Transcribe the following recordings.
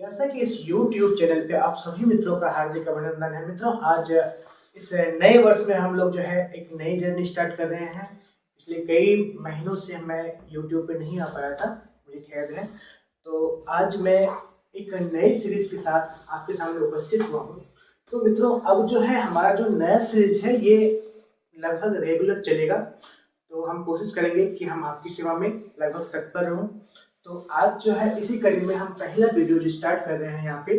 जैसा कि इस YouTube चैनल पे आप सभी मित्रों का हार्दिक अभिनंदन है। मित्रों, आज इस नए वर्ष में हम लोग जो है एक नई जर्नी स्टार्ट कर रहे हैं। पिछले कई महीनों से मैं YouTube पे नहीं आ पाया था, मुझे खेद है। तो आज मैं एक नई सीरीज के साथ आपके सामने उपस्थित हुआ हूँ। तो मित्रों, अब जो है हमारा जो नया सीरीज है ये लगभग रेगुलर चलेगा। तो हम कोशिश करेंगे कि हम आपकी सेवा में लगभग तत्पर रहूं। तो आज जो है इसी कड़ी में हम पहला वीडियो जो स्टार्ट कर रहे हैं यहाँ पे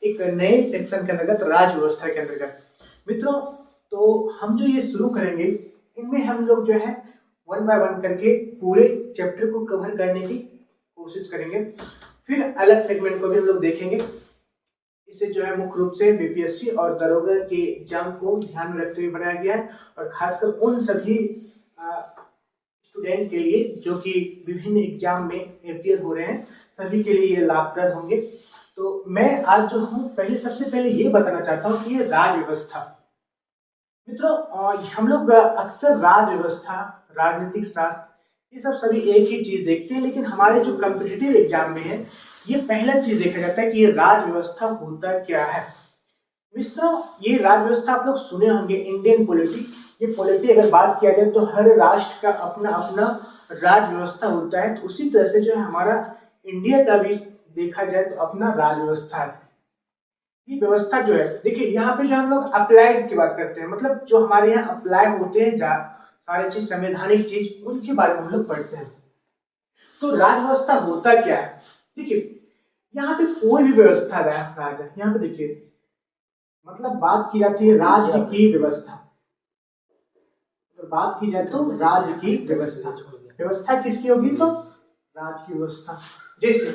एक नए सेक्शन के अंतर्गत राज व्यवस्था के अंतर्गत। मित्रों, तो हम जो ये शुरू करेंगे इनमें हम लोग जो है वन बाय वन करके पूरे चैप्टर को कवर करने की कोशिश करेंगे। फिर अलग सेगमेंट को भी हम लोग देखेंगे। इसे जो है मुख्य रूप से बीपीएससी और दरोगा के एग्जाम को ध्यान में रखते हुए बनाया गया है, और खासकर उन सभी स्टूडेंट के लिए जो कि विभिन्न एग्जाम में अपियर हो रहे हैं, सभी के लिए ये लाभप्रद होंगे। तो मैं आज जो हूँ सबसे पहले ये बताना चाहता हूँ कि ये राज व्यवस्था। मित्रों, हम लोग अक्सर राज व्यवस्था, राजनीतिक शास्त्र, ये सब सभी एक ही चीज देखते हैं, लेकिन हमारे जो कॉम्पिटिटिव एग्जाम में है ये पहला चीज देखा जाता है कि ये राज व्यवस्था होता क्या है। मित्रों, ये राज व्यवस्था आप लोग सुने होंगे, इंडियन पॉलिटी। ये पॉलिटी अगर बात किया जाए तो हर राष्ट्र का अपना अपना राज व्यवस्था होता है। तो उसी तरह से जो है हमारा इंडिया का भी देखा जाए तो अपना राज व्यवस्था है। ये व्यवस्था जो है, देखिए यहाँ पे जो हम लोग अप्लाइड की बात करते हैं, मतलब जो हमारे यहाँ अप्लाई होते हैं सारे चीज, संवैधानिक चीज, उनके बारे में हम लोग पढ़ते हैं। तो राज व्यवस्था होता क्या है? देखिए यहाँ पे कोई भी व्यवस्था राज है, यहाँ पे देखिए मतलब बात की जाती है राज्य की व्यवस्था। तो बात की जाए तो राज्य की व्यवस्था, व्यवस्था किसकी होगी? तो राज्य की व्यवस्था। जैसे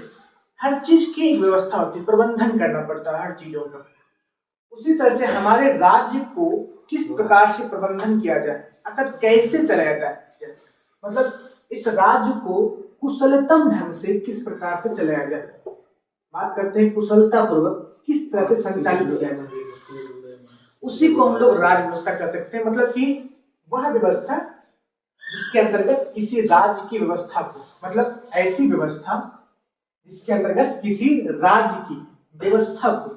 हर चीज की एक व्यवस्था होती है, प्रबंधन करना पड़ता है हर चीजों का। उसी तरह से हमारे राज्य को किस प्रकार से प्रबंधन किया जाए, अर्थात कैसे चलाया जाए, मतलब इस राज्य को कुशलतम ढंग से किस प्रकार से चलाया जाए। बात करते हैं कुशलता पूर्वक किस तरह से संचालित किया जाए, उसी को हम लोग राज व्यवस्था कर सकते हैं। मतलब कि वह व्यवस्था जिसके अंतर्गत किसी राज्य की व्यवस्था को, मतलब ऐसी व्यवस्था जिसके अंतर्गत किसी राज्य की व्यवस्था को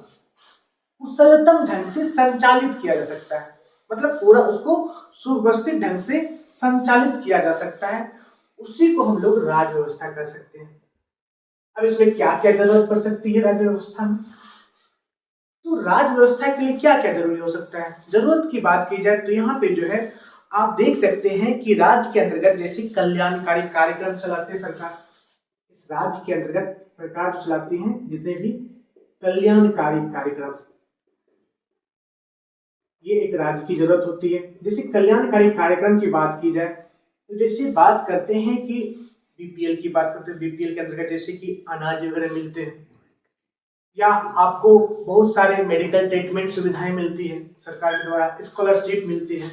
कुशलतम ढंग से संचालित किया जा सकता है, मतलब पूरा उसको सुव्यवस्थित ढंग से संचालित किया जा सकता है, उसी को हम लोग राज व्यवस्था कर सकते हैं। अब इसमें क्या क्या जरूरत पड़ सकती है राज्य व्यवस्था में? तो राज व्यवस्था के लिए क्या क्या जरूरी हो सकता है? जरूरत की बात की जाए तो यहाँ पे जो है आप देख सकते हैं कि राज्य के अंतर्गत जैसे कल्याणकारी कार्यक्रम चलाते हैं सरकार, इस राज्य के अंतर्गत सरकार जो चलाती है जितने भी कल्याणकारी कार्यक्रम, ये एक राज्य की जरूरत होती है। जैसे कल्याणकारी कार्यक्रम की बात की जाए तो जैसे बात करते हैं कि बीपीएल की बात करते हैं, बीपीएल के अंतर्गत जैसे कि अनाज वगैरह मिलते हैं, या आपको बहुत सारे मेडिकल ट्रीटमेंट सुविधाएं मिलती है सरकार के द्वारा, स्कॉलरशिप मिलती है,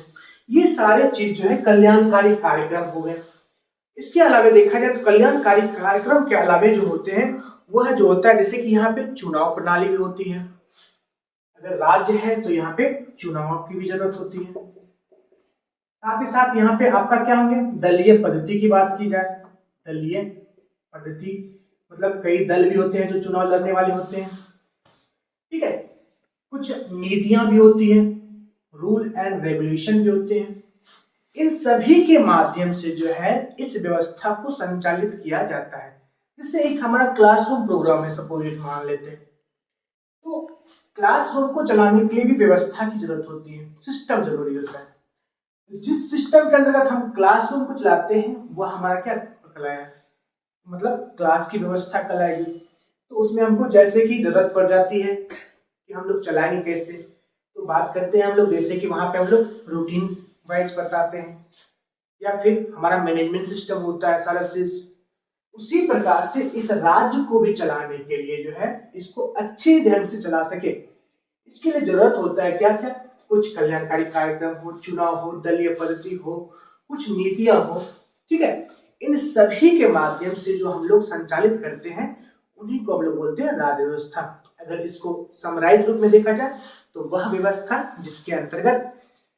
ये सारे चीज जो है कल्याणकारी कार्यक्रम हो गए। इसके अलावा देखा जाए तो कल्याणकारी कार्यक्रम के अलावा जो होते हैं वह जो होता है, जैसे कि यहाँ पे चुनाव प्रणाली भी होती है। अगर राज्य है तो यहाँ पे चुनाव की भी जरूरत होती है। साथ ही साथ यहाँ पे आपका क्या होंगे, दलीय पद्धति की बात की जाए, दलीय पद्धति मतलब कई दल भी होते हैं जो चुनाव लड़ने वाले होते हैं, ठीक है। कुछ नीतियां भी होती हैं, रूल एंड रेगुलेशन भी होते हैं। इन सभी के माध्यम से जो है इस व्यवस्था को संचालित किया जाता है। जैसे एक हमारा क्लासरूम प्रोग्राम है, सपोज मान लेते हैं, तो क्लासरूम को चलाने के लिए भी व्यवस्था की जरूरत होती है, सिस्टम जरूरी होता है। जिस सिस्टम के अंतर्गत हम क्लासरूम को चलाते हैं वह हमारा क्या कहलाया, मतलब क्लास की व्यवस्था कहलाएगी। तो उसमें हमको जैसे कि जरूरत पड़ जाती है कि हम लोग चलाएंगे कैसे, तो बात करते हैं हम लोग जैसे कि वहां पे हम लोग रूटीन वाइज बताते हैं, या फिर हमारा मैनेजमेंट सिस्टम होता है सारा चीज। उसी प्रकार से इस राज्य को भी चलाने के लिए जो है इसको अच्छे ढंग से चला सके, इसके लिए जरूरत होता है क्या क्या, कुछ कल्याणकारी कार्यक्रम हो, चुनाव हो, दलीय पद्धति हो, कुछ नीतियां हो, ठीक है। इन सभी के माध्यम से जो हम लोग संचालित करते हैं उन्हीं को हम लोग बोलते हैं राज्य व्यवस्था। अगर इसको समराइज रूप में देखा जाए तो वह व्यवस्था जिसके अंतर्गत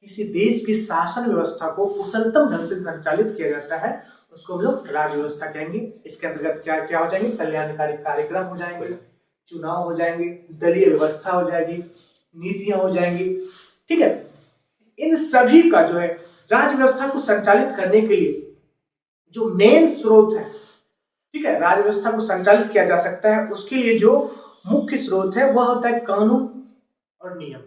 किसी देश की शासन व्यवस्था को कुशलतम ढंग से संचालित किया जाता है उसको हम लोग राज्य व्यवस्था कहेंगे। इसके अंतर्गत क्या क्या हो जाएंगे, कल्याणकारी कार्यक्रम हो जाएंगे, चुनाव हो जाएंगे, दलीय व्यवस्था हो जाएगी, नीतियां हो जाएंगी। ठीक है, इन सभी का जो है राज्य व्यवस्था को संचालित करने के लिए जो मेन स्रोत है, ठीक है, राज्य व्यवस्था को संचालित किया जा सकता है, उसके लिए जो मुख्य स्रोत है वह होता है कानून और नियम।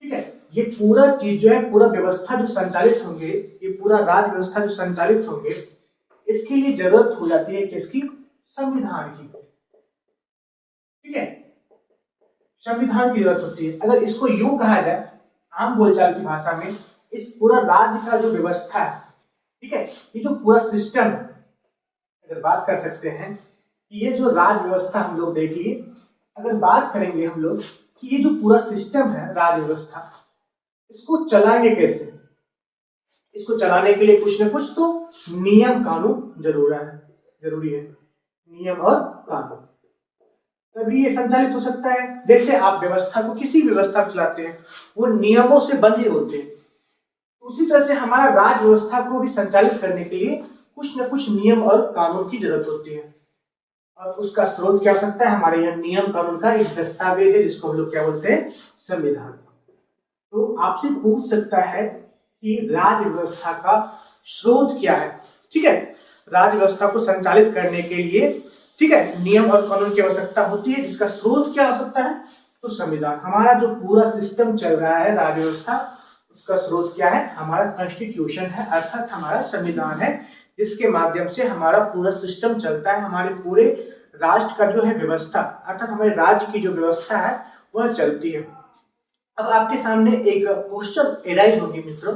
ठीक है, ये पूरा चीज जो है, पूरा व्यवस्था जो संचालित होंगे, ये पूरा राज्य व्यवस्था जो संचालित होंगे, इसके लिए जरूरत हो जाती है किसकी? संविधान की। ठीक है, संविधान की जरूरत होती है। अगर इसको यूं कहा जाए आम बोलचाल की भाषा में, इस पूरा राज्य का जो व्यवस्था है, ठीक है, ये जो पूरा सिस्टम है, अगर बात कर सकते हैं कि ये जो राज्य व्यवस्था हम लोग देखिए, अगर बात करेंगे हम लोग कि ये जो पूरा सिस्टम है राज्य व्यवस्था, इसको चलाएंगे कैसे? इसको चलाने के लिए कुछ न कुछ तो नियम कानून जरूरी है, नियम और कानून, तभी ये संचालित हो सकता है। जैसे आप व्यवस्था को, किसी व्यवस्था को चलाते हैं, वो नियमों से बंधे होते हैं, उसी तरह से हमारा राज्य व्यवस्था को भी संचालित करने के लिए कुछ न कुछ नियम और कानून की जरूरत होती है। और उसका स्रोत क्या हो सकता है? हमारे यहाँ नियम कानून का एक दस्तावेज है, जिसको हम लोग क्या बोलते हैं? संविधान। तो आपसे पूछ सकता है कि राज्य व्यवस्था का स्रोत क्या है। ठीक है, राज्य व्यवस्था को संचालित करने के लिए, ठीक है, नियम और कानून की आवश्यकता होती है, जिसका स्रोत क्या हो सकता है? तो संविधान। हमारा जो पूरा सिस्टम चल रहा है राज्य व्यवस्था, उसका स्रोत क्या है? हमारा कॉन्स्टिट्यूशन है, अर्थात हमारा संविधान है, जिसके माध्यम से हमारा पूरा सिस्टम चलता है। हमारे पूरे राष्ट्र का जो है व्यवस्था, अर्थात हमारे राज्य की जो व्यवस्था है वह चलती है। अब आपके सामने एक क्वेश्चन एराइज होगी मित्रों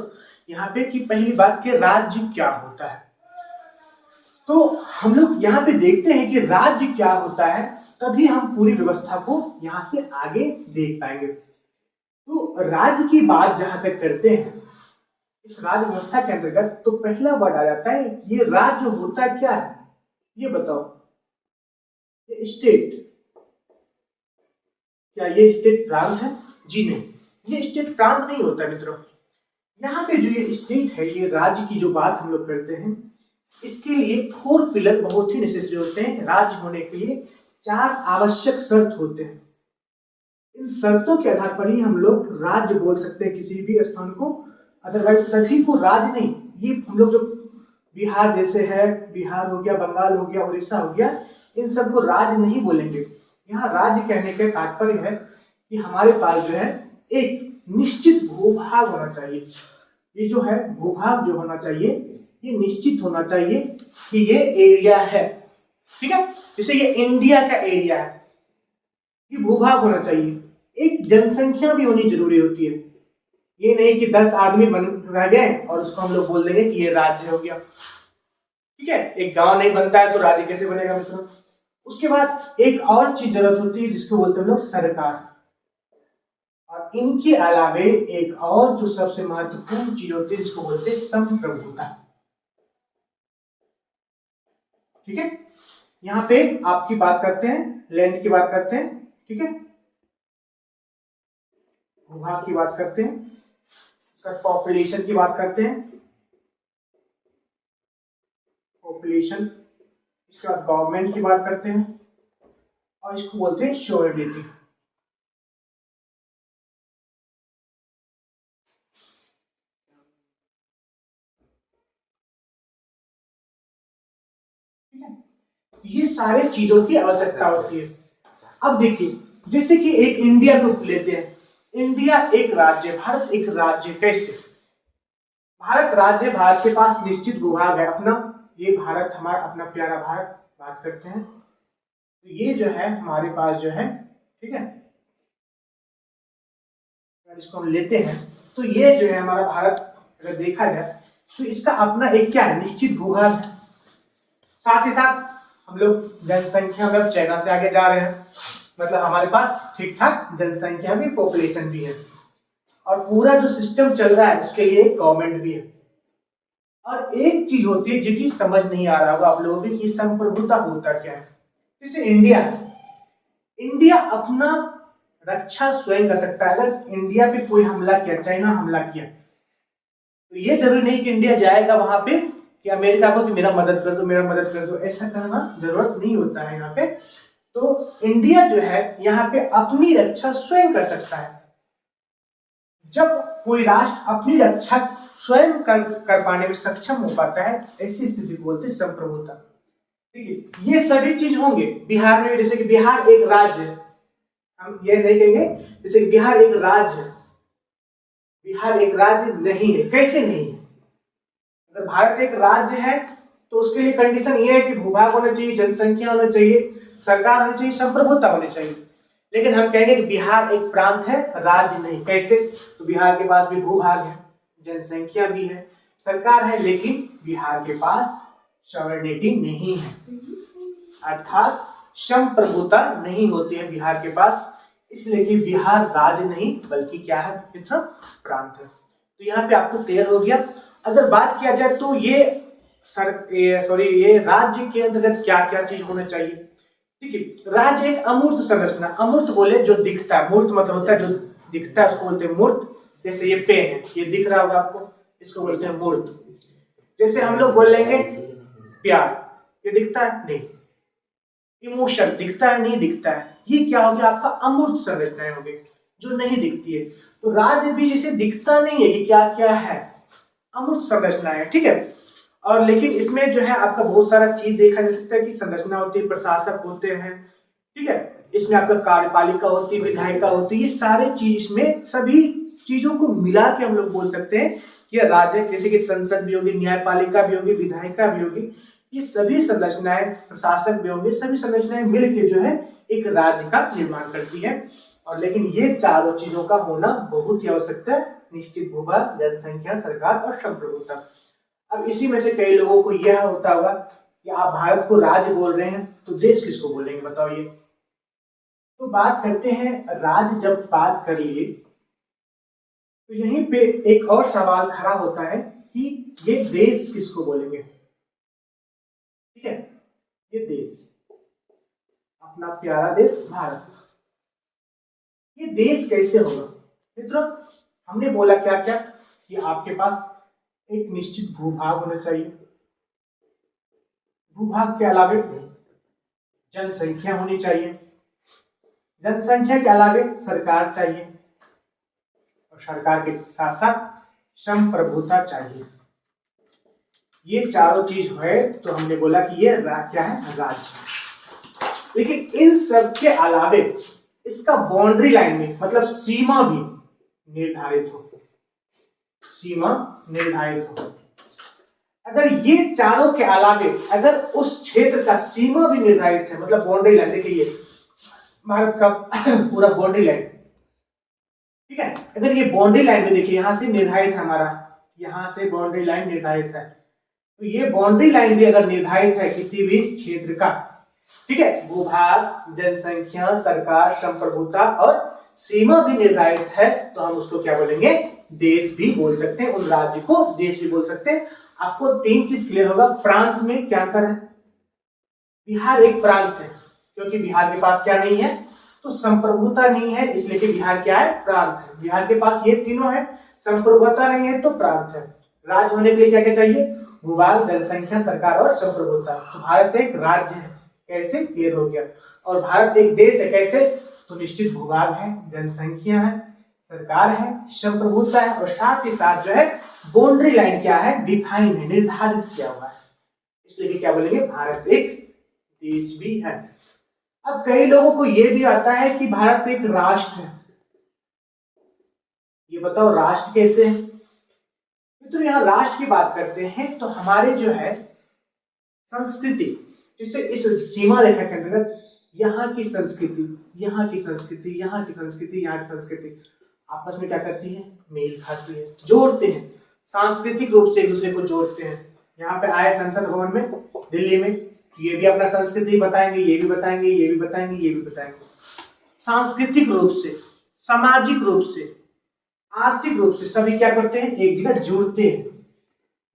यहाँ पे कि पहली बात कि राज्य क्या होता है। तो हम लोग यहाँ पे देखते हैं कि राज्य क्या होता है, तभी हम पूरी व्यवस्था को यहाँ से आगे देख पाएंगे। तो राज्य की बात जहां तक करते हैं इस राज्य व्यवस्था के अंतर्गत, तो पहला वर्ड आ जाता है, ये राज्य होता क्या है? ये बताओ, ये स्टेट। क्या ये स्टेट प्रांत है? जी नहीं, ये स्टेट प्रांत नहीं होता मित्रों। यहाँ पे जो ये स्टेट है, ये राज्य की जो बात हम लोग करते हैं, इसके लिए 4 पिलर बहुत ही नेसेसरी होते हैं। राज्य होने के लिए 4 आवश्यक शर्त होते हैं। इन शर्तों के आधार पर ही हम लोग राज्य बोल सकते हैं किसी भी स्थान को, अदरवाइज सभी को राज्य नहीं। ये हम लोग जो बिहार जैसे है, बिहार हो गया, बंगाल हो गया, उड़ीसा हो गया, इन सबको राज्य नहीं बोलेंगे। यहाँ राज्य कहने का तात्पर्य है कि हमारे पास जो है एक निश्चित भूभाग होना चाहिए। ये जो है भूभाग जो होना चाहिए, ये निश्चित होना चाहिए कि ये एरिया है। ठीक है, जैसे ये इंडिया का एरिया है, ये भूभाग होना चाहिए। एक जनसंख्या भी होनी जरूरी होती है। ये नहीं कि 10 आदमी बन रह गए और उसको हम लोग बोल देंगे कि ये राज्य हो गया। ठीक है, एक गांव नहीं बनता है तो राज्य कैसे बनेगा मित्रों? उसके बाद एक और चीज जरूरत होती है, जिसको बोलते हैं लोग सरकार। और इनके अलावे एक और जो सबसे महत्वपूर्ण चीज होती है, जिसको बोलते हैं संप्रभुता। ठीक है, यहाँ पे आपकी बात करते हैं, लैंड की बात करते हैं, ठीक है, भूभाग की बात करते हैं, उसका पॉपुलेशन की बात करते हैं, पॉपुलेशन, इसके बाद गवर्नमेंट की बात करते हैं, और इसको बोलते हैं श्योरिटी। ये सारे चीजों की आवश्यकता होती है। अब देखिए, जैसे कि एक इंडिया को लेते हैं, इंडिया एक राज्य, भारत एक राज्य। कैसे भारत राज्य? भारत के पास निश्चित भूभाग है अपना, ये भारत हमारा अपना प्यारा भारत, बात करते हैं तो ये जो है हमारे पास जो है, ठीक है, अगर इसको हम लेते हैं तो ये जो है हमारा भारत, अगर देखा जाए तो इसका अपना एक क्या है? निश्चित भूभाग है। साथ ही साथ हम लोग जनसंख्या में चाइना से आगे जा रहे हैं, मतलब हमारे पास ठीक ठाक जनसंख्या भी, पॉपुलेशन भी है, और पूरा जो सिस्टम चल रहा है उसके लिए गवर्नमेंट भी है। और एक चीज होती है जो कि समझ नहीं आ रहा होगा आप लोगों को कि संप्रभुता होता क्या है। जैसे इंडिया है, इंडिया अपना रक्षा स्वयं कर सकता है। अगर इंडिया पे कोई हमला किया, चाइना हमला किया, तो ये जरूरी नहीं कि इंडिया जाएगा वहां पे कि अमेरिका को कि मेरा मदद कर दो, मेरा मदद कर दो, ऐसा करना जरूरत नहीं होता है यहाँ पे। तो इंडिया जो है यहाँ पे अपनी रक्षा स्वयं कर सकता है। जब कोई राष्ट्र अपनी रक्षा स्वयं कर पाने में सक्षम हो पाता है, ऐसी स्थिति को बोलते हैं संप्रभुता। ठीक है, ये सभी चीज होंगे बिहार में। जैसे कि बिहार एक राज्य है, हम ये नहीं कहेंगे जैसे कि बिहार एक राज्य है। बिहार एक राज्य नहीं है। कैसे नहीं है? अगर भारत एक राज्य है तो उसके लिए कंडीशन ये है कि भूभाग होना चाहिए, जनसंख्या होना चाहिए, सरकार होनी चाहिए, संप्रभुता होनी चाहिए। लेकिन हम कहेंगे कि बिहार एक प्रांत है, राज्य नहीं। कैसे? तो बिहार के पास भी भूभाग है, जनसंख्या भी है, सरकार है, लेकिन बिहार के पास सॉवरेनिटी नहीं है, अर्थात संप्रभुता नहीं होती है बिहार के पास। इसलिए कि बिहार राज्य नहीं बल्कि क्या है मित्र? प्रांत है। तो यहाँ पे आपको क्लियर हो गया। अगर बात किया जाए तो ये राज्य के अंतर्गत क्या क्या चीज होना चाहिए। ठीक है, राज्य एक अमूर्त संरचना, अमूर्त बोले जो दिखता है, मूर्त मतलब होता है जो दिखता है उसको बोलते हैं मूर्त। जैसे ये पेन है, ये दिख रहा होगा आपको, इसको बोलते हैं मूर्त। जैसे हम लोग बोल लेंगे प्यार, ये दिखता है? नहीं। इमोशन दिखता है? नहीं दिखता है। ये क्या हो गया? आपका अमूर्त संरचनाएं हो गई जो नहीं दिखती है। तो राज्य भी जैसे दिखता नहीं है कि क्या क्या है, अमूर्त संरचना है। ठीक है, और लेकिन इसमें जो है आपका बहुत सारा चीज देखा जा सकता है कि संरचना होती है, प्रशासक होते हैं। ठीक है, इसमें आपका कार्यपालिका होती है, विधायिका होती है, ये सारे चीज इसमें सभी चीजों को मिला के हम लोग बोल सकते हैं कि राज्य। जैसे कि संसद भी होगी, न्यायपालिका भी होगी, विधायिका भी होगी, ये सभी संरचनाएं, प्रशासक भी होंगे, सभी संरचनाएं मिलके जो है एक राज्य का निर्माण करती है। और लेकिन ये चारों चीजों का होना बहुत ही आवश्यक है, निश्चित भूभाग, जनसंख्या, सरकार और संप्रभुता। अब इसी में से कई लोगों को यह होता होगा कि आप भारत को राज्य बोल रहे हैं तो देश किसको बोलेंगे बताओ ये। तो बात करते हैं राज्य। जब बात कर लिए तो यहीं पे एक और सवाल खड़ा होता है कि ये देश किसको बोलेंगे। ठीक है, ये देश, अपना प्यारा देश भारत, ये देश कैसे होगा मित्रों? हमने बोला क्या क्या कि आपके पास एक निश्चित भूभाग होना चाहिए, भूभाग के अलावे जनसंख्या होनी चाहिए, जनसंख्या के अलावे सरकार चाहिए, और सरकार के साथ साथ संप्रभुता चाहिए। ये चारों चीज है तो हमने बोला कि ये क्या है? राज्य। लेकिन इन सब के अलावे इसका बाउंड्री लाइन में मतलब सीमा भी निर्धारित हो, सीमा निर्धारित हो। अगर ये चारों के अलावे अगर उस क्षेत्र का सीमा भी निर्धारित है, मतलब बाउंड्री लाइन, देखिए भारत का पूरा बाउंड्री लाइन, ठीक है, अगर ये बाउंड्री लाइन में देखिए यहां से निर्धारित है हमारा, यहां से बाउंड्री लाइन निर्धारित है, तो ये बाउंड्री लाइन भी अगर निर्धारित है किसी भी क्षेत्र का, ठीक है, भूभाग, जनसंख्या, सरकार, संप्रभुता और सीमा भी निर्धारित है, तो हम उसको क्या बोलेंगे? देश भी बोल सकते हैं। उन राज्य को देश भी बोल सकते हैं। आपको तीन चीज क्लियर होगा। प्रांत में क्या अंतर है? बिहार एक प्रांत है क्योंकि बिहार के पास क्या नहीं है? तो संप्रभुता नहीं है, इसलिए कि बिहार क्या है? प्रांत है। बिहार के पास ये तीनों है, संप्रभुता नहीं है तो प्रांत है। राज्य होने के लिए क्या क्या चाहिए? भूभाग, जनसंख्या, सरकार और संप्रभुता। तो भारत एक राज्य है, कैसे? क्लियर हो गया। और भारत एक देश है, कैसे? तो निश्चित भूभाग है, जनसंख्या है, सरकार है, संप्रभुता है, और साथ ही साथ जो है बाउंड्री लाइन क्या है? डिफाइन है, निर्धारित किया हुआ है, इसलिए क्या बोलेंगे? भारत एक देश भी है। अब कई लोगों को यह भी आता है कि भारत एक राष्ट्र है। ये बताओ राष्ट्र कैसे है? तो यहां राष्ट्र की बात करते हैं तो हमारे जो है संस्कृति, जिससे इस सीमा रेखा के अंतर्गत यहाँ की संस्कृति, यहाँ की संस्कृति, यहाँ की संस्कृति, यहाँ की संस्कृति आपस में क्या करती है? मेल खाती है, जोड़ते हैं, सांस्कृतिक रूप से एक दूसरे को जोड़ते हैं। यहाँ पे आए संसद भवन में दिल्ली में, ये भी अपना संस्कृति बताएंगे, ये भी बताएंगे, ये भी बताएंगे, ये भी बताएंगे। सांस्कृतिक रूप से, सामाजिक रूप से, आर्थिक रूप से सभी क्या करते हैं? एक जगह जुड़ते हैं।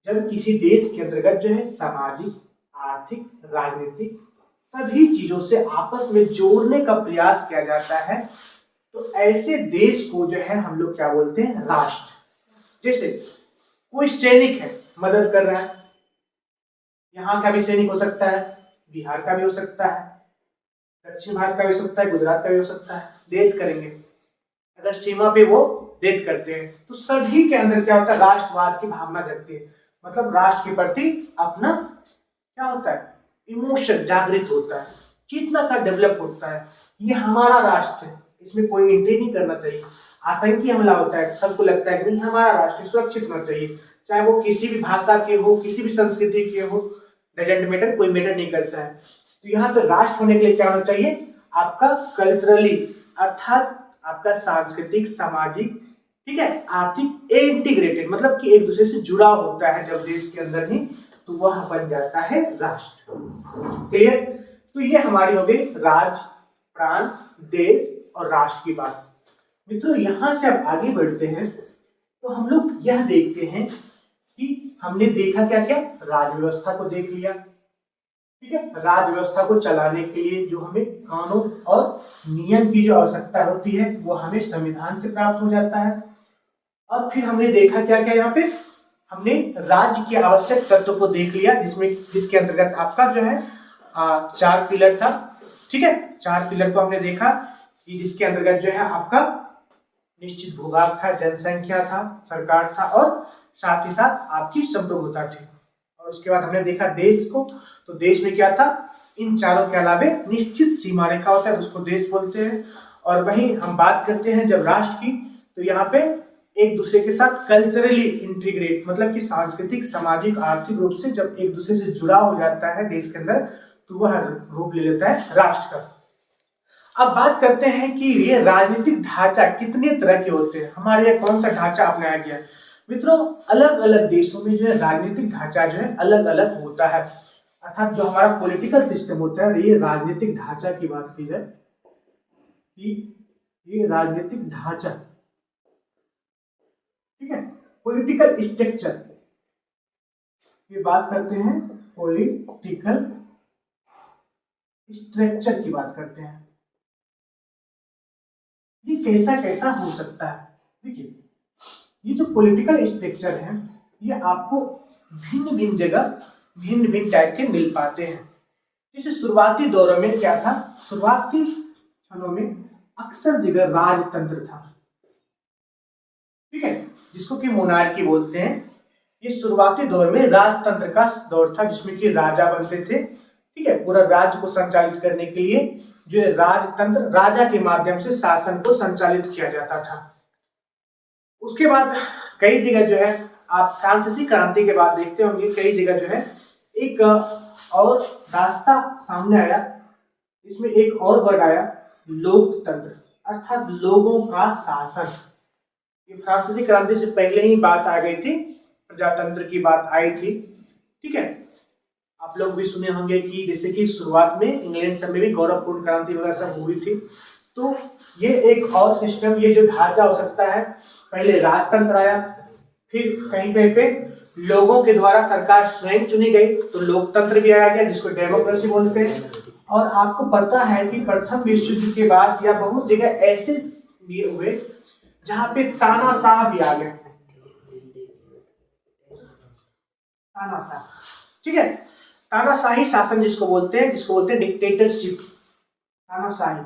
जब किसी देश के अंतर्गत जो है सामाजिक, आर्थिक, राजनीतिक सभी चीजों से आपस में जोड़ने का प्रयास किया जाता है, तो ऐसे देश को जो है हम लोग क्या बोलते हैं? राष्ट्र। जैसे कोई सैनिक है, मदद कर रहा है, यहाँ का भी सैनिक हो सकता है, बिहार का भी हो सकता है, दक्षिण भारत का भी हो सकता है, गुजरात का भी हो सकता है, डेथ करेंगे। अगर सीमा पे वो डेथ करते हैं तो सभी के अंदर क्या होता है, राष्ट्रवाद की भावना जगती है। मतलब राष्ट्र के प्रति अपना क्या होता है, इमोशन जागृत होता है, चेतना का डेवलप होता है। ये हमारा राष्ट्र है, इसमें कोई एंट्री नहीं करना चाहिए। आतंकी हमला होता है, सबको लगता है कि नहीं हमारा राष्ट्र सुरक्षित होना चाहिए, चाहे वो किसी भी भाषा के हो, किसी भी संस्कृति के हो, डजेंट मैटर, कोई मैटर नहीं करता है। तो यहाँ पे राष्ट्र होने के लिए क्या होना चाहिए, आपका कल्चरली अर्थात आपका सांस्कृतिक, सामाजिक, ठीक है, आर्थिक इंटीग्रेटेड, मतलब कि एक दूसरे से जुड़ा होता है जब देश के अंदर ही, तो वह बन जाता है राष्ट्र। क्लियर? तो ये हमारी हो गई राज्य, प्रांत, देश और राष्ट्र की बात। मित्रों यहां से अब आगे बढ़ते हैं तो हम लोग यह देखते हैं कि हमने देखा क्या क्या, राज व्यवस्था को देख लिया, ठीक है। राज व्यवस्था को चलाने के लिए जो हमें कानून और नियम की जो आवश्यकता होती है वो हमें संविधान से प्राप्त हो जाता है। और फिर हमने देखा क्या क्या, यहाँ पे हमने राज्य के आवश्यक तत्व को देख लिया, जिसके अंतर्गत आपका जो है 4 पिलर था, ठीक है। 4 पिलर को हमने देखा कि जिसके अंतर्गत जो है आपका निश्चित भूभाग था, जनसंख्या था, सरकार था और साथ ही साथ आपकी संप्रभुता थी। और उसके बाद हमने देखा देश को, तो देश में क्या था, इन चारों के अलावे निश्चित सीमा रेखा होता है, उसको देश बोलते हैं। और वहीं हम बात करते हैं जब राष्ट्र की, तो यहाँ पे एक दूसरे के साथ कल्चरली इंटीग्रेट, मतलब कि सांस्कृतिक, सामाजिक, आर्थिक रूप से जब एक दूसरे से जुड़ा हो जाता है देश के अंदर, तो वह रूप ले लेता है राष्ट्र का। अब बात करते हैं कि ये राजनीतिक ढांचा कितने तरह के होते हैं, हमारे यहाँ कौन सा ढांचा अपनाया गया है। मित्रों अलग अलग देशों में जो है राजनीतिक ढांचा जो है अलग अलग होता है, अर्थात जो हमारा पॉलिटिकल सिस्टम होता है, ये राजनीतिक ढांचा की बात की जाए कि ये राजनीतिक ढांचा, ठीक है, पॉलिटिकल स्ट्रक्चर, ये बात करते हैं, पॉलिटिकल स्ट्रक्चर की बात करते हैं, ये कैसा कैसा हो सकता है। देखिए ये जो पॉलिटिकल स्ट्रक्चर है ये आपको भिन्न भिन्न जगह भिन्न भिन्न टाइप के मिल पाते हैं। जैसे शुरुआती दौरों में क्या था, शुरुआती क्षणों में अक्सर जगह राजतंत्र था, ठीक है, जिसको कि मोनार्की बोलते हैं। ये शुरुआती दौर में राजतंत्र का दौर था, जिसमें कि राजा बनते थे, ठीक है, पूरा राज्य को संचालित करने के लिए जो है राजतंत्र, राजा के माध्यम से शासन को संचालित किया जाता था। उसके बाद कई जगह जो है आप फ्रांसीसी क्रांति के बाद देखते होंगे, कई जगह जो है एक और रास्ता सामने आया, इसमें एक और वर्ड आया, लोकतंत्र, अर्थात लोगों का शासन। ये फ्रांसीसी क्रांति से पहले ही बात आ गई थी, प्रजातंत्र की बात आई थी, ठीक है। आप लोग भी सुने होंगे कि जैसे कि शुरुआत में इंग्लैंड सब में भी गौरवपूर्ण क्रांति वगैरह सब हुई थी। तो ये एक और सिस्टम, ये जो ढांचा हो सकता है, पहले राजतंत्र आया, फिर कहीं कहीं पे लोगों के द्वारा सरकार स्वयं चुनी गई तो लोकतंत्र भी आया गया, जिसको डेमोक्रेसी बोलते हैं। और आपको पता है कि प्रथम विश्व युद्ध के बाद या बहुत जगह ऐसे भी हुए जहां पे तानाशाह भी आ गए, तानाशाह, ठीक है, तानाशाही शासन जिसको बोलते हैं डिक्टेटरशिप, तानाशाही।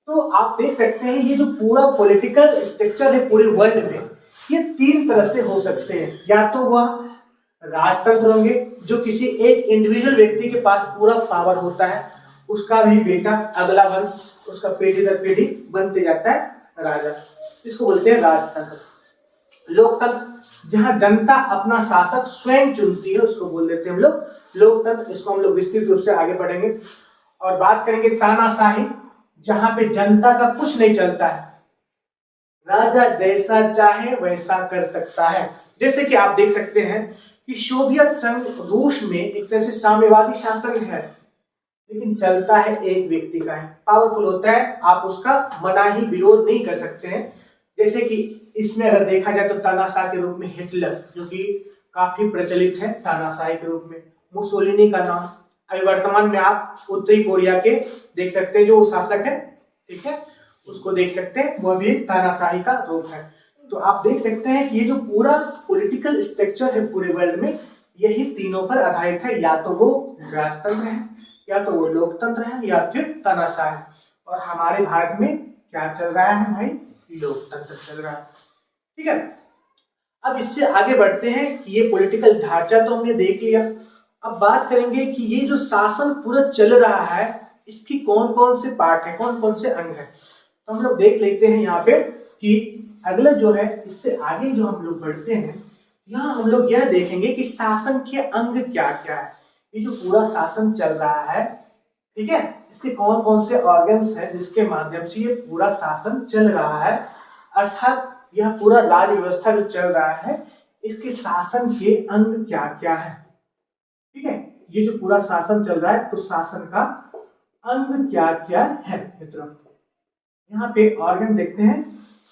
तो आप देख सकते हैं ये जो पूरा पॉलिटिकल स्ट्रक्चर है पूरे वर्ल्ड में, ये 3 तरह से हो सकते हैं। या तो वह राजतंत्र होंगे जो किसी एक इंडिविजुअल व्यक्ति के पास पूरा पावर होता है, उसका भी बेटा, अगला वंश, उसका पीढ़ी दर पीढ़ी बनते जाता है राजा, इसको बोलते हैं राजतंत्र। लोकतंत्र जहां जनता अपना शासक स्वयं चुनती है, उसको बोल देते हैं हम लोग लोकतंत्र। इसको हम लोग विस्तृत रूप से आगे बढ़ेंगे और बात करेंगे तानाशाही, जहां पे जनता का कुछ नहीं चलता है, राजा जैसा चाहे वैसा कर सकता है। जैसे कि आप देख सकते हैं कि सोवियत संघ रूस में एक तरह से साम्यवादी शासन है, लेकिन चलता है एक व्यक्ति का है, पावरफुल होता है, आप उसका मनाही विरोध नहीं कर सकते हैं। जैसे कि इसमें अगर देखा जाए तो तानाशाह के रूप में हिटलर, जो कि काफी प्रचलित है तानाशाही के रूप में, मुसोलिनी का नाम, अभी वर्तमान में आप उत्तरी कोरिया के देख सकते हैं जो शासक है, ठीक है, उसको देख सकते हैं, वह भी एक तानाशाही का रूप है। तो आप देख सकते हैं कि ये जो पूरा पॉलिटिकल स्ट्रक्चर है पूरे वर्ल्ड में, यही तीनों पर आधारित है, या तो वो राजतंत्र है, या तो वो लोकतंत्र है या फिर तानाशाह है। और हमारे भारत में क्या चल रहा है भाई, लोकतंत्र चल रहा है। ठीक है, अब इससे आगे बढ़ते हैं कि ये पॉलिटिकल ढांचा तो हमने देख लिया। अब बात करेंगे कि ये जो शासन पूरा चल रहा है इसकी कौन कौन से पार्ट है, कौन कौन से अंग है। तो हम लोग देख लेते हैं यहाँ पे कि अगला जो है, इससे आगे जो हम लोग बढ़ते हैं, यहाँ हम लोग यह देखेंगे कि शासन के अंग क्या क्या है। ये जो पूरा शासन चल रहा है, ठीक है, इसके कौन कौन से ऑर्गन्स हैं जिसके माध्यम से ये पूरा शासन चल रहा है, अर्थात यह पूरा राज्य व्यवस्था जो चल रहा है इसके शासन के अंग क्या क्या है। ठीक है, ये जो पूरा शासन चल रहा है तो शासन का अंग क्या क्या है मित्रों। यहाँ पे ऑर्गन देखते हैं,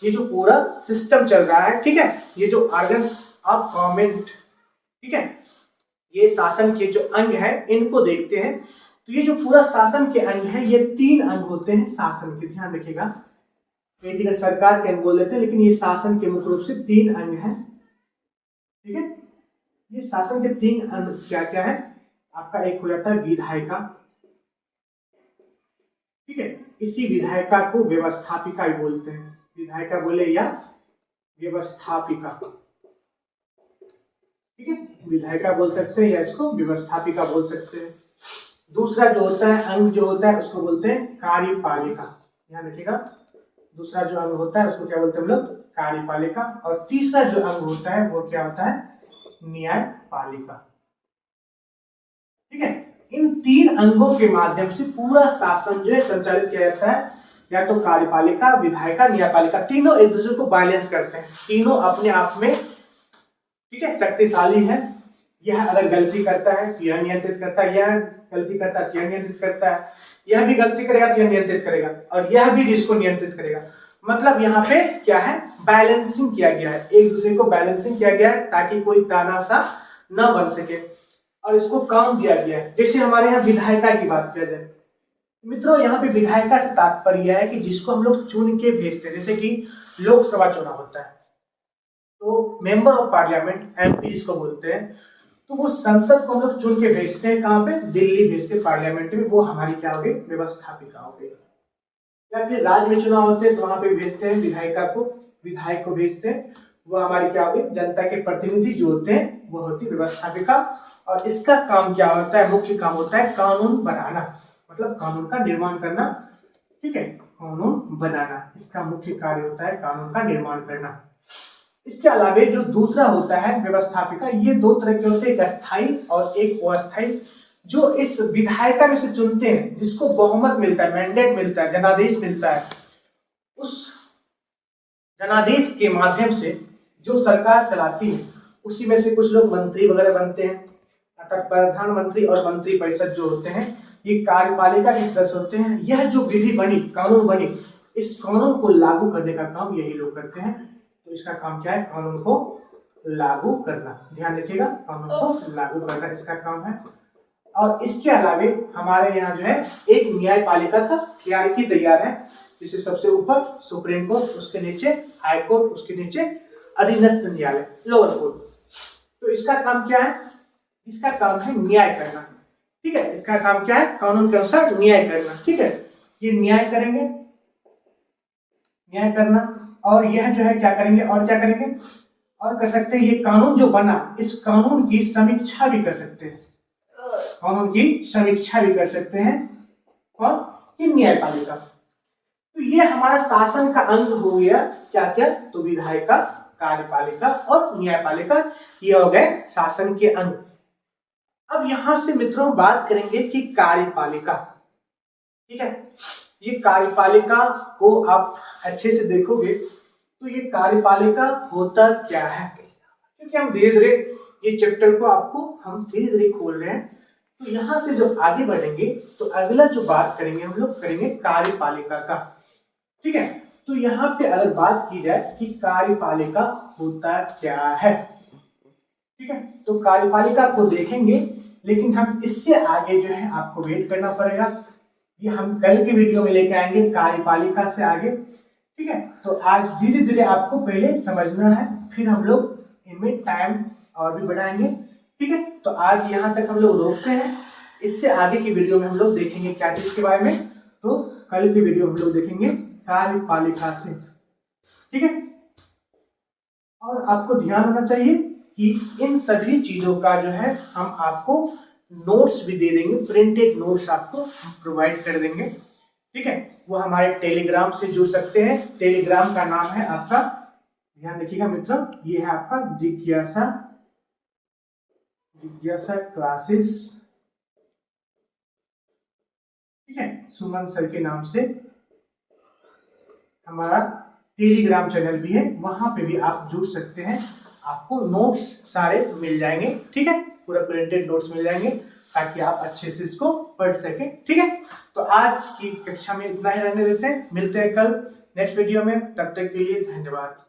ये जो पूरा सिस्टम चल रहा है, ठीक है, ये जो ऑर्गन ऑफ गवर्नमेंट, ठीक है, ये शासन के जो अंग है इनको देखते हैं। तो ये जो पूरा शासन के अंग है ये 3 अंग होते हैं शासन के, ध्यान रखिएगा। कई जगह सरकार के अंग बोल देते हैं लेकिन ये शासन के मुख्य रूप से 3 अंग हैं। ठीक है, ये शासन के 3 अंग क्या क्या है, आपका एक हो जाता है विधायिका, ठीक है, इसी विधायिका को व्यवस्थापिका भी बोलते हैं, विधायिका बोले या व्यवस्थापिका, ठीक है, विधायिका बोल सकते हैं या इसको व्यवस्थापिका बोल सकते हैं। दूसरा जो होता है अंग जो होता है उसको बोलते हैं कार्यपालिका, ध्यान रखिएगा। दूसरा जो अंग होता है उसको क्या बोलते हैं हम लोग, कार्यपालिका। और तीसरा जो अंग होता है वो क्या होता है, न्यायपालिका। ठीक है, इन 3 अंगों के माध्यम से पूरा शासन जो है संचालित किया जाता है, या तो कार्यपालिका, विधायिका, न्यायपालिका, तीनों एक दूसरे को बैलेंस करते हैं, तीनों अपने आप में, ठीक है, शक्तिशाली है। यह अगर गलती करता है तो यह नियंत्रित करता है, यह गलती करता है तो यह नियंत्रित करता है, यह भी गलती करेगा तो यह नियंत्रित करेगा, और यह भी जिसको नियंत्रित करेगा। मतलब यहाँ पे क्या है, बैलेंसिंग किया गया है, एक दूसरे को बैलेंसिंग किया गया है ताकि कोई तानाशाह न बन सके, और इसको काम दिया गया है। जैसे हमारे यहाँ विधायिका की बात किया जाए मित्रों, यहाँ पे विधायिका से तात्पर्य है कि जिसको हम लोग चुन के भेजते हैं। जैसे कि लोकसभा चुनाव होता है तो मेंबर ऑफ पार्लियामेंट, एमपी जिसको बोलते हैं, तो वो संसद को हम लोग चुन के भेजते हैं, कहाँ पे, दिल्ली भेजते हैं पार्लियामेंट में, वो हमारी क्या हो गई, व्यवस्थापिका हो गई। या फिर राज्य में चुनाव होते हैं तो वहां पे भेजते हैं विधायिका को, विधायक को भेजते हैं, वो हमारी क्या हो गई, जनता के प्रतिनिधि जो होते हैं वो होती है व्यवस्थापिका। और इसका काम क्या होता है, मुख्य काम होता है कानून बनाना, मतलब कानून का निर्माण करना। ठीक है, कानून बनाना इसका मुख्य कार्य होता है, कानून का निर्माण करना। इसके अलावा जो दूसरा होता है व्यवस्थापिका, ये 2 तरह के होते हैं, एक स्थायी और एक अस्थायी। जो इस विधायिका में से चुनते हैं, जिसको बहुमत मिलता है, मैंडेट मिलता है, जनादेश मिलता है, उस जनादेश के माध्यम से जो सरकार चलाती है उसी में से कुछ लोग मंत्री वगैरह बनते हैं, अर्थात प्रधानमंत्री और मंत्री परिषद जो होते हैं ये कार्यपालिका के सदस्य होते हैं। यह जो विधि बनी, कानून बनी, इस कानून को लागू करने का काम यही लोग करते हैं। तो इसका काम क्या है, कानून को लागू करना, ध्यान रखिएगा, कानून को लागू करना इसका काम है। और इसके अलावे हमारे यहाँ जो है एक न्यायपालिका का हायरार्की तैयार है, जिसे सबसे ऊपर सुप्रीम कोर्ट, उसके नीचे हाई कोर्ट, उसके नीचे अधीनस्थ न्यायालय, लोअर कोर्ट। तो इसका काम क्या है, इसका काम है न्याय करना। ठीक है, इसका काम क्या है, कानून के अनुसार न्याय करना। ठीक है, ये न्याय करेंगे, न्याय करना, और यह जो है क्या करेंगे, और क्या करेंगे, और कर सकते हैं ये कानून जो बना, इस कानून की समीक्षा भी कर सकते हैं, कानून की समीक्षा भी कर सकते हैं, और ये न्यायपालिका। तो ये हमारा शासन का अंग हो गया, क्या क्या, तो विधायिका, कार्यपालिका और न्यायपालिका, ये हो गए शासन के अंग। अब यहां से मित्रों बात करेंगे कि कार्यपालिका। ठीक है, ये कार्यपालिका को आप अच्छे से देखोगे तो ये कार्यपालिका होता क्या है, क्योंकि हम धीरे धीरे ये चैप्टर को आपको हम धीरे धीरे खोल रहे हैं। तो यहां से जब आगे बढ़ेंगे तो अगला जो बात करेंगे हम लोग करेंगे कार्यपालिका का। ठीक है, तो यहाँ पे अगर बात की जाए कि कार्यपालिका होता क्या है, ठीक है, तो कार्यपालिका को देखेंगे, लेकिन हम इससे आगे जो है आपको वेट करना पड़ेगा, ये हम कल के वीडियो में लेके आएंगे कार्यपालिका से आगे। ठीक है, तो आज धीरे धीरे आपको पहले समझना है, फिर हम लोग इनमें टाइम और भी बढ़ाएंगे। ठीक है, तो आज यहाँ तक हम लोग रोकते हैं। इससे आगे की वीडियो में हम लोग देखेंगे क्या चीज के बारे में, तो कल की वीडियो में हम लोग देखेंगे कार्यपालिका से, ठीक है। और आपको ध्यान होना चाहिए कि इन सभी चीजों का जो है हम आपको नोट्स भी दे देंगे, प्रिंटेड नोट्स आपको प्रोवाइड कर देंगे, ठीक है। वो हमारे टेलीग्राम से जुड़ सकते हैं। टेलीग्राम का नाम है आपका, ध्यान रखिएगा मित्रों, ये है आपका जिज्ञासा क्लासेस, ठीक है। सुमन सर के नाम से हमारा टेलीग्राम चैनल भी है, वहां पे भी आप जुड़ सकते हैं। आपको नोट्स सारे मिल जाएंगे, ठीक है, पूरा प्रिंटेड नोट्स मिल जाएंगे ताकि आप अच्छे से इसको पढ़ सकें, ठीक है। तो आज की कक्षा में इतना ही रहने देते हैं, मिलते हैं कल नेक्स्ट वीडियो में, तब तक के लिए धन्यवाद।